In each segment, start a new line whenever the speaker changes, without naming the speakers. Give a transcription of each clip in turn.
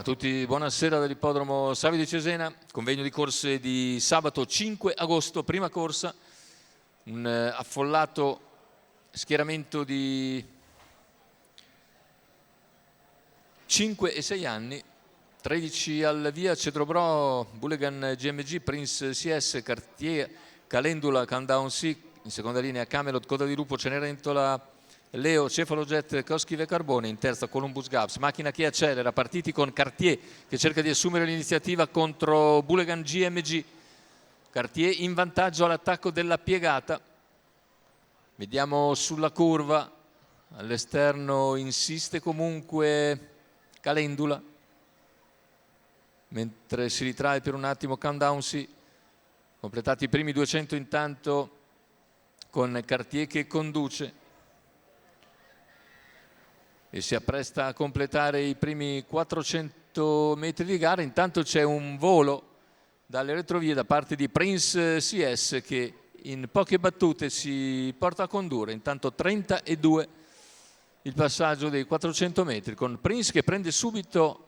A tutti buonasera dall'ippodromo Savio di Cesena, convegno di corse di sabato 5 agosto, prima corsa, un affollato schieramento di 5 e 6 anni, 13 al via, Cedrobro, Bullegan GMG, Prince CS, Cartier, Calendula, Countdown C, in seconda linea Camelot, Coda di Lupo, Cenerentola, Leo, Cefalojet, Coschive Carbone, in terza Columbus Gaps, macchina che accelera, partiti con Cartier che cerca di assumere l'iniziativa contro Bullegan GMG, Cartier in vantaggio all'attacco della piegata, vediamo sulla curva, all'esterno insiste comunque Calendula, mentre si ritrae per un attimo Countdown C, completati i primi 200 intanto con Cartier che conduce e si appresta a completare i primi 400 metri di gara. Intanto c'è un volo dalle retrovie da parte di Prince CS che in poche battute si porta a condurre. Intanto 32 il passaggio dei 400 metri con Prince che prende subito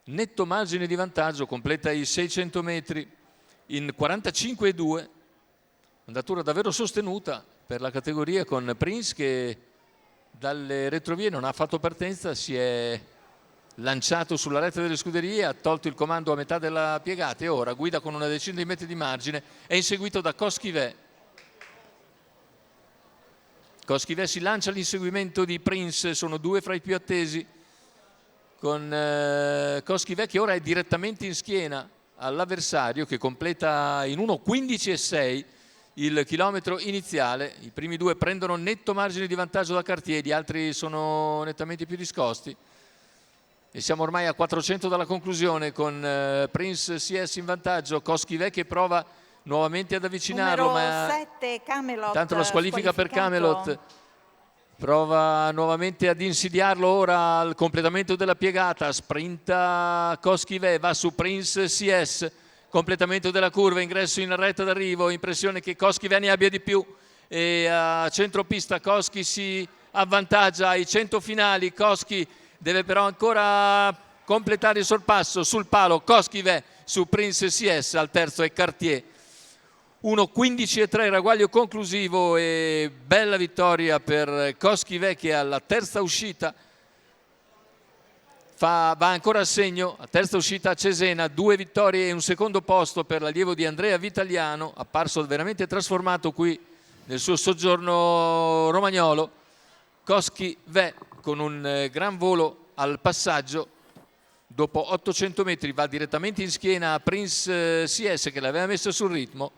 netto margine di vantaggio, completa i 600 metri in 45,2, andatura davvero sostenuta per la categoria con Prince che dalle retrovie non ha fatto partenza, si è lanciato sulla retta delle scuderie, ha tolto il comando a metà della piegata e ora guida con una decina di metri di margine, è inseguito da Coschive. Coschive si lancia all'inseguimento di Prince, sono due fra i più attesi, con Coschive che ora è direttamente in schiena all'avversario che completa in 1:15,6 il chilometro iniziale. I primi due prendono netto margine di vantaggio da Cartier, gli altri sono nettamente più discosti e siamo ormai a 400 dalla conclusione con Prince CS in vantaggio, Coschive che prova nuovamente ad avvicinarlo,
numero
ma
7 Camelot,
tanto la squalifica per Camelot, prova nuovamente ad insidiarlo ora al completamento della piegata, sprinta Coschive, va su Prince CS, completamento della curva, ingresso in retta d'arrivo, impressione che Coschive ne abbia di più e a centropista Coschi si avvantaggia ai 100 finali. Coschi deve però ancora completare il sorpasso sul palo, Coschive su Prince CS, al terzo è Cartier. 1:15,3 ragguaglio conclusivo e bella vittoria per Coschive che alla terza uscita va ancora a segno, a terza uscita a Cesena, 2 vittorie e un secondo posto per l'allievo di Andrea Vitaliano, apparso veramente trasformato qui nel suo soggiorno romagnolo. Coschive con un gran volo al passaggio, dopo 800 metri va direttamente in schiena a Prince CS che l'aveva messo sul ritmo,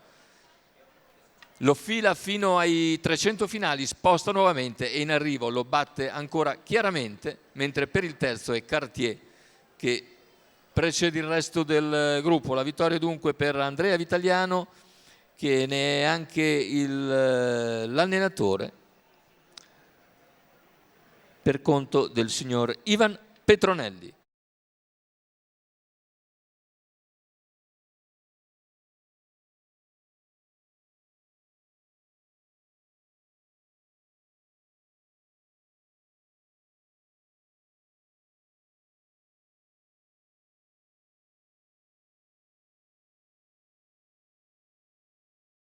lo fila fino ai 300 finali, sposta nuovamente e in arrivo lo batte ancora chiaramente, mentre per il terzo è Cartier che precede il resto del gruppo. La vittoria dunque per Andrea Vitaliano che ne è anche l'allenatore per conto del signor Ivan Petronelli.